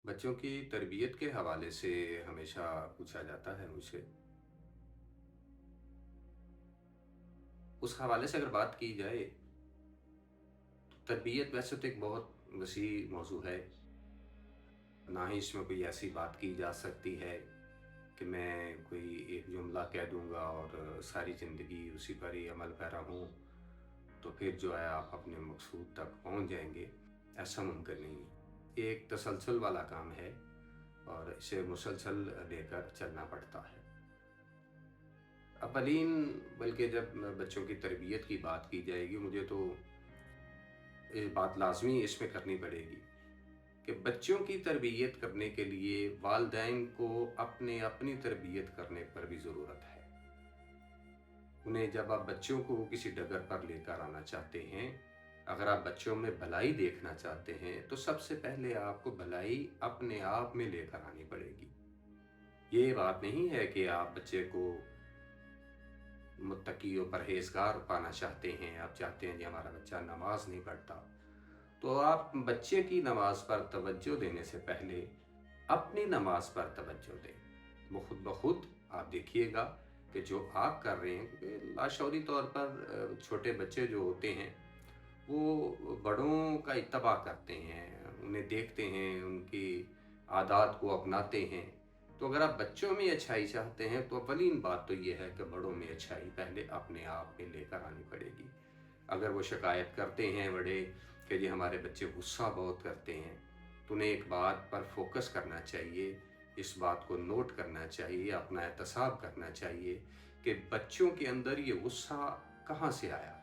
बच्चों की तरबियत के हवाले से हमेशा पूछा जाता है मुझसे। उस हवाले से अगर बात की जाए, तो तरबियत वैसे तो एक बहुत वसी मौजू है। ना ही इसमें कोई ऐसी बात की जा सकती है कि मैं कोई एक जुमला कह दूंगा और सारी ज़िंदगी उसी पर ही अमल पैरा हूँ, तो फिर जो है आप अपने मकसूद तक पहुँच जाएंगे। ऐसा मुमकिन नहीं है। ये एक तसलसल वाला काम है और इसे मुसलसल लेकर चलना पड़ता है। अवलीन बल्कि जब बच्चों की तरबियत की बात की जाएगी, मुझे तो ये बात लाज़मी इसमें करनी पड़ेगी कि बच्चों की तरबियत करने के लिए वालिदैन को अपनी तरबियत करने पर भी ज़रूरत है। उन्हें जब आप बच्चों को किसी डगर पर लेकर आना चाहते हैं, अगर आप बच्चों में भलाई देखना चाहते हैं, तो सबसे पहले आपको भलाई अपने आप में लेकर आनी पड़ेगी। ये बात नहीं है कि आप बच्चे को मुत्तकी और परहेजगार पाना चाहते हैं। आप चाहते हैं कि हमारा बच्चा नमाज नहीं पढ़ता, तो आप बच्चे की नमाज पर तवज्जो देने से पहले अपनी नमाज पर तवज्जो दें। वो खुद ब खुद आप देखिएगा कि जो आप कर रहे हैं, क्योंकि लाशऊरी तौर पर छोटे बच्चे जो होते हैं वो बड़ों का इत्तबा करते हैं, उन्हें देखते हैं, उनकी आदत को अपनाते हैं। तो अगर आप बच्चों में अच्छाई चाहते हैं, तो अवलीन बात तो ये है कि बड़ों में अच्छाई पहले अपने आप में लेकर आनी पड़ेगी। अगर वो शिकायत करते हैं बड़े कि जी हमारे बच्चे गुस्सा बहुत करते हैं, तो उन्हें एक बात पर फोकस करना चाहिए, इस बात को नोट करना चाहिए, अपना एहतसाब करना चाहिए कि बच्चों के अंदर ये गुस्सा कहाँ से आया है।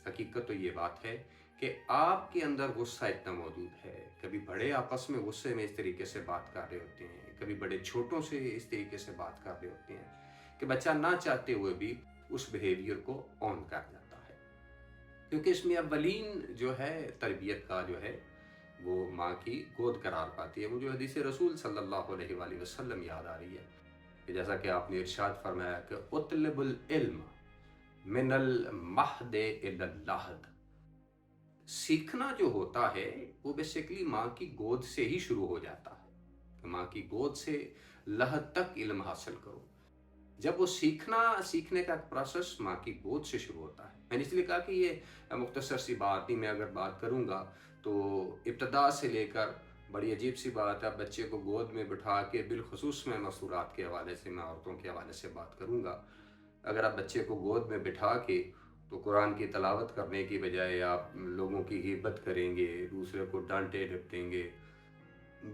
हकीकत तो ये बात है कि आपके अंदर गुस्सा इतना मौजूद है। कभी बड़े आपस में गुस्से में इस तरीके से बात कर रहे होते हैं, कभी बड़े छोटों से इस तरीके से बात कर रहे होते हैं कि बच्चा ना चाहते हुए भी उस बिहेवियर को ऑन कर जाता है। क्योंकि इसमें अवलीन जो है तरबियत का जो है वो माँ की गोद करार पाती है। मुझे हदीस रसूल सल्लल्लाहु अलैहि वसल्लम याद आ रही है कि जैसा कि आपने इरशाद फरमाया कि उतलबुल इल्म मिनल महद इलल लहद। सीखना जो होता है वो बेसिकली माँ की गोद से ही शुरू हो जाता है कि माँ की गोद से लहद तक इल्म हासिल करो। जब वो सीखने का प्रोसेस माँ की गोद से शुरू होता है। मैंने इसलिए कहा कि ये मुख्तसर सी बात ही मैं अगर बात करूँगा तो इब्तदा से लेकर बड़ी अजीब सी बात है। बच्चे को गोद में बिठा के बिलखुसूस मैं मसूरात के हवाले से, मैं औरतों के हवाले से बात करूँगा। अगर आप बच्चे को गोद में बिठा के तो कुरान की तलावत करने की बजाय आप लोगों की गिबत करेंगे, दूसरे को डांटे डपटेंगे,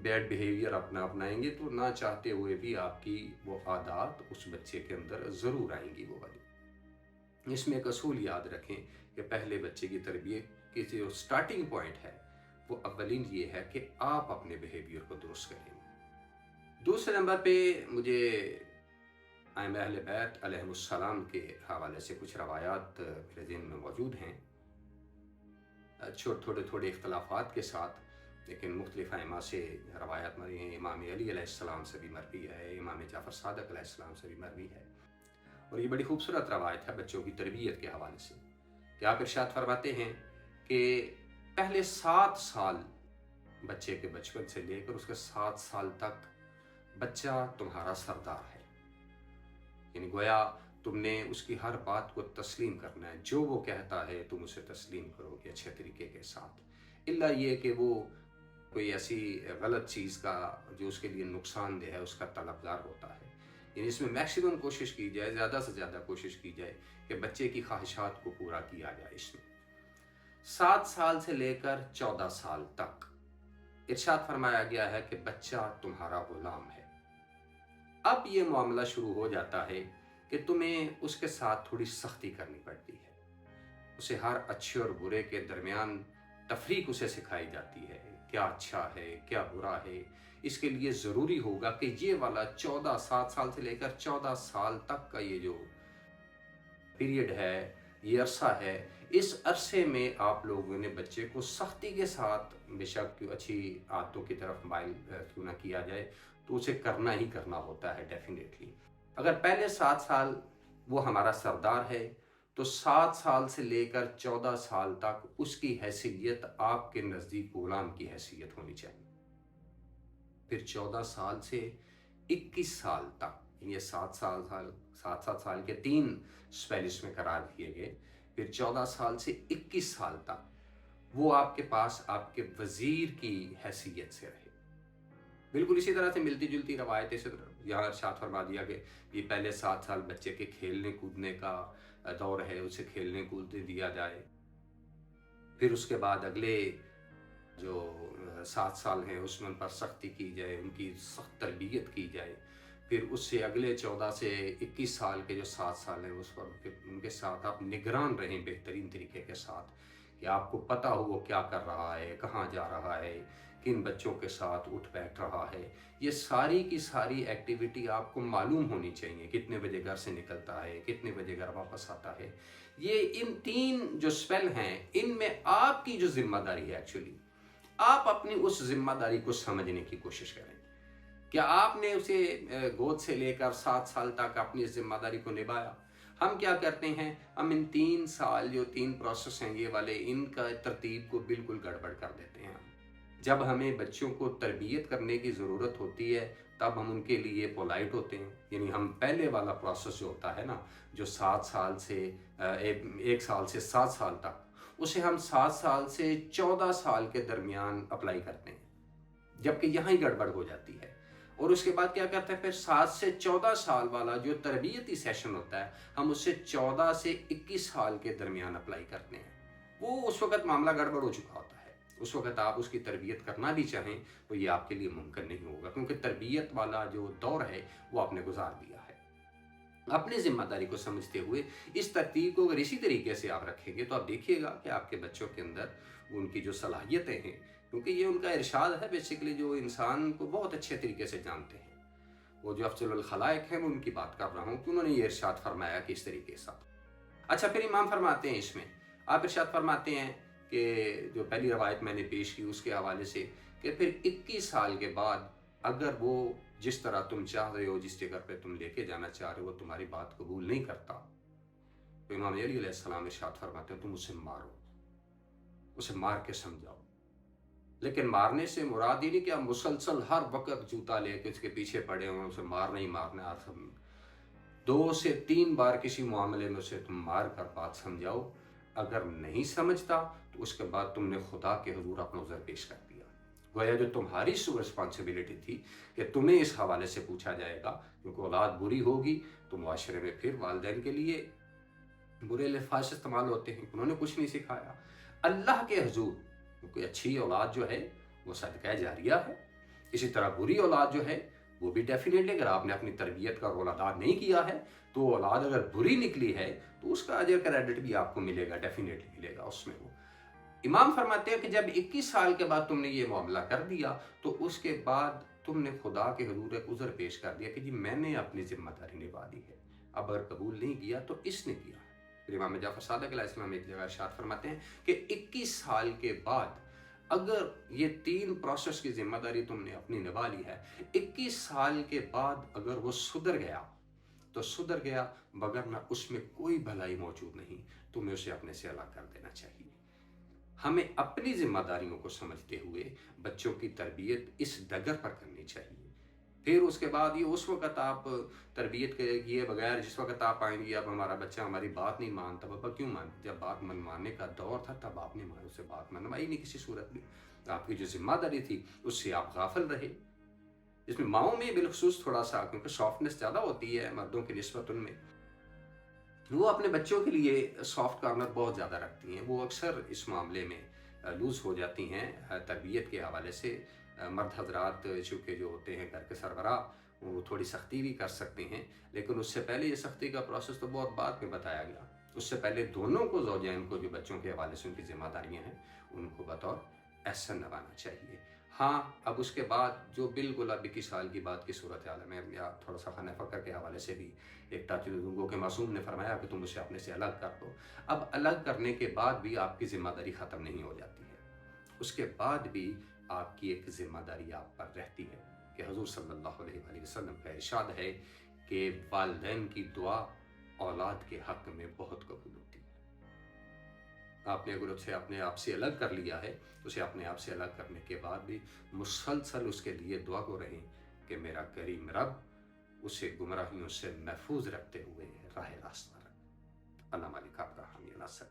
बैड बिहेवियर अपना अपनाएंगे, तो ना चाहते हुए भी आपकी वो आदत उस बच्चे के अंदर ज़रूर आएंगी वो वाली। इसमें एक असूल याद रखें कि पहले बच्चे की तरबियत की जो स्टार्टिंग पॉइंट है वो अव्वलीन ये है कि आप अपने बिहेवियर को दुरुस्त करेंगे। दूसरे नंबर पे मुझे आइम्मा अहले बैत अलैहिमुस्सलाम के हवाले से कुछ रवायात मेरे ज़हन में मौजूद हैं, थोड़े थोड़े इख्तलाफात के साथ, लेकिन मुख्तलिफ आइम्मा से रवायात मरवी हैं। इमाम अली अलैहिस्सलाम से भी मरवी है, इमाम जाफ़र सादिक अलैहिस्सलाम से भी मरवी है। और ये बड़ी खूबसूरत रवायत है बच्चों की तरबियत के हवाले से कि आप इरशाद फरमाते हैं कि पहले 7 साल बच्चे के बचपन से लेकर उसके 7 साल तक बच्चा तुम्हारा सरदार है। यानी गोया तुमने उसकी हर बात को तस्लीम करना है, जो वो कहता है तुम उसे तस्लीम करोगे अच्छे तरीके के साथ। इल्ला ये कि वो कोई ऐसी गलत चीज़ का जो उसके लिए नुकसानदेह है उसका तलबगार होता है। यानी इसमें मैक्सिमम कोशिश की जाए, ज़्यादा से ज़्यादा कोशिश की जाए कि बच्चे की ख्वाहिशात को पूरा किया जाए। इसमें 7 साल से लेकर 14 साल तक इरशाद फरमाया गया है कि बच्चा तुम्हारा गुलाम है। अब ये मामला शुरू हो जाता है कि तुम्हें उसके साथ थोड़ी सख्ती करनी पड़ती है। उसे हर अच्छे और बुरे के दरमियान तफरीक उसे सिखाई जाती है, क्या अच्छा है क्या बुरा है। इसके लिए ज़रूरी होगा कि ये वाला 7 साल से लेकर 14 साल तक का ये जो पीरियड है, ये अरसा है, इस अरसे में आप लोगों ने बच्चे को सख्ती के साथ, बेशक अच्छी आदतों की तरफ माइल क्यों ना किया जाए, तो उसे करना ही करना होता है डेफिनेटली। अगर पहले 7 साल वो हमारा सरदार है, तो 7 साल से लेकर 14 साल तक उसकी हैसियत आपके नज़दीक गुलाम की हैसियत होनी चाहिए। फिर 14 साल से 21 साल तक, ये 7 साल के 3 स्पेल इसमें करार दिए गए। फिर 14 साल से 21 साल तक वो आपके पास आपके वजीर की हैसियत से रहे। बिल्कुल इसी तरह से मिलती जुलती रवायत से यहाँ इरशाद फरमा दिया कि ये पहले 7 साल बच्चे के खेलने कूदने का दौर है, उसे खेलने कूदने दिया जाए। फिर उसके बाद अगले जो 7 साल हैं उसमें उन पर सख्ती की जाए, उनकी सख्त तरबियत की जाए। फिर उससे अगले 14 से 21 साल के जो 7 साल हैं उस पर उनके साथ आप निगरान रहें बेहतरीन तरीके के साथ, कि आपको पता हो वो क्या कर रहा है, कहाँ जा रहा है, किन बच्चों के साथ उठ बैठ रहा है। ये सारी की सारी एक्टिविटी आपको मालूम होनी चाहिए, कितने बजे घर से निकलता है, कितने बजे घर वापस आता है। ये इन 3 जो स्पेल हैं इनमें आपकी जो जिम्मेदारी है, एक्चुअली आप अपनी उस जिम्मेदारी को समझने की कोशिश करें। क्या आपने उसे गोद से लेकर 7 साल तक अपनी इस जिम्मेदारी को निभाया? हम क्या करते हैं, हम इन 3 साल जो 3 प्रोसेस हैं ये वाले, इनका तरतीब को बिल्कुल गड़बड़ कर देते हैं। जब हमें बच्चों को तरबियत करने की ज़रूरत होती है तब हम उनके लिए पोलाइट होते हैं, यानी हम पहले वाला प्रोसेस जो होता है ना, जो 7 साल से 1 साल से 7 साल तक, उसे हम 7 साल से 14 साल के दरमियान अप्लाई करते हैं, जबकि यहाँ ही गड़बड़ हो जाती है। और उसके बाद क्या करते हैं, फिर 7 से 14 साल वाला जो तरबियती सेशन होता है हम उससे 14 से 21 साल के दरमियान अप्लाई करते हैं। वो उस वक्त मामला गड़बड़ हो चुका होता है। उस वक्त आप उसकी तरबियत करना भी चाहें तो ये आपके लिए मुमकिन नहीं होगा, क्योंकि तरबियत वाला जो दौर है वो आपने गुजार दिया है। अपनी जिम्मेदारी को समझते हुए इस तरतीब को अगर इसी तरीके से आप रखेंगे तो आप देखिएगा कि आपके बच्चों के अंदर उनकी जो सलाहियतें हैं, क्योंकि ये उनका इरशाद है बेसिकली, जो इंसान को बहुत अच्छे तरीके से जानते हैं, वो जो अफजलुल खलाइक हैं, मैं उनकी बात कर रहा हूँ कि उन्होंने ये इरशाद फरमाया कि इस तरीके से। अच्छा, फिर इमाम फरमाते हैं इसमें, आप इरशाद फरमाते हैं कि जो पहली रवायत मैंने पेश की उसके हवाले से, कि फिर 21 साल के बाद अगर वो जिस तरह तुम चाह रहे हो, जिस जगह पे तुम लेके जाना चाह रहे हो, वो तुम्हारी बात कबूल नहीं करता, तो इमाम अली अलैहिस्सलाम इरशाद फरमाते हैं तुम उसे मारो, उसे मार के समझाओ। लेकिन मारने से मुराद ही नहीं कि आप मुसलसल हर वक्त जूता लेके उसके पीछे पड़े हुए उसे मारना ही मारना। आप 2 से 3 बार किसी मामले में उसे तुम मार कर बात समझाओ, अगर नहीं समझता तो उसके बाद तुमने खुदा के हुजूर अपना उज़र पेश कर दिया। गोया जो तुम्हारी रिस्पॉन्सिबिलिटी थी कि तुम्हें इस हवाले से पूछा जाएगा, क्योंकि औलाद बुरी होगी तो मुआशरे में फिर वालिदैन के लिए बुरे अल्फाज इस्तेमाल होते हैं, उन्होंने कुछ नहीं सिखाया। अल्लाह के हुजूर क्योंकि अच्छी औलाद जो है वो सदका जारिया है, इसी तरह बुरी औलाद जो है वो भी डेफिनेटली, अगर आपने अपनी तरबियत का रोल अदा नहीं किया है तो औलाद अगर बुरी निकली है तो उसका अजर क्रेडिट भी आपको मिलेगा, डेफिनेटली मिलेगा उसमें। वो इमाम फरमाते हैं कि जब 21 साल के बाद तुमने ये मामला कर दिया तो उसके बाद तुमने खुदा के हुजूर एक उज़र पेश कर दिया कि जी मैंने अपनी जिम्मेदारी निभा दी है, अब अगर कबूल नहीं किया तो इसने किया। फिर इमाम जाफर सादिक अलैहिस्सलाम एक जगह इरशाद फरमाते हैं कि 21 साल के बाद अगर ये 3 प्रोसेस की जिम्मेदारी तुमने अपनी निभा ली है, 21 साल के बाद अगर वो सुधर गया तो सुधर गया, वगरना उसमें कोई भलाई मौजूद नहीं, तुम्हें उसे अपने से अलग कर देना चाहिए। हमें अपनी जिम्मेदारियों को समझते हुए बच्चों की तरबियत इस डगर पर करनी चाहिए। फिर उसके बाद ये उस वक्त आप तरबियत किए बगैर जिस वक्त आप आएंगी, अब हमारा बच्चा हमारी बात नहीं मानता, पापा क्यों मान, जब बात मनवाने का दौर था तब आपने हमारे से बात मनवाई नहीं किसी सूरत में, आपकी जो जिम्मेदारी थी उससे आप गाफिल रहे। इसमें माओं में बिलखसूस थोड़ा सा क्योंकि सॉफ्टनेस ज़्यादा होती है मर्दों की निस्बत, उनमें वो अपने बच्चों के लिए सॉफ्ट कॉर्नर बहुत ज़्यादा रखती हैं, वो अक्सर इस मामले में लूज़ हो जाती हैं तरबियत के हवाले से। मर्द हजरात चूँकि जो होते हैं घर के सरबराह, वो थोड़ी सख्ती भी कर सकते हैं, लेकिन उससे पहले ये सख्ती का प्रोसेस तो बहुत बाद में बताया गया। उससे पहले दोनों को, ज़ौजैन को, जो बच्चों के हवाले से उनकी जिम्मेदारियाँ हैं उनको बतौर एहसन निभाना चाहिए। हाँ, अब उसके बाद जो बिल्कुल अब 21 साल की बात की सूरत हाल में, या थोड़ा सा खाना फ़क्र के हवाले से भी एक ताजुर्गो के मासूम ने फरमाया कि तुम उसे अपने से अलग कर दो। अब अलग करने के बाद भी आपकी ज़िम्मेदारी ख़त्म नहीं हो जाती है, उसके बाद भी आपकी एक ज़िम्मेदारी आप पर रहती है कि हुज़ूर सल्लल्लाहु अलैहि वसल्लम का इरशाद है कि वालिदैन की दुआ औलाद के हक़ में बहुत कबूल होती है। آپ نے اگر اسے اپنے آپ سے الگ کر لیا ہے، اسے اپنے آپ سے الگ کرنے کے بعد بھی مسلسل اس کے لیے دعا کو رہیں کہ میرا کریم رب اسے گمراہیوں سے محفوظ رکھتے ہوئے راہ راست پر رکھ۔ اللہ مالک آپ کا حامی ناصر۔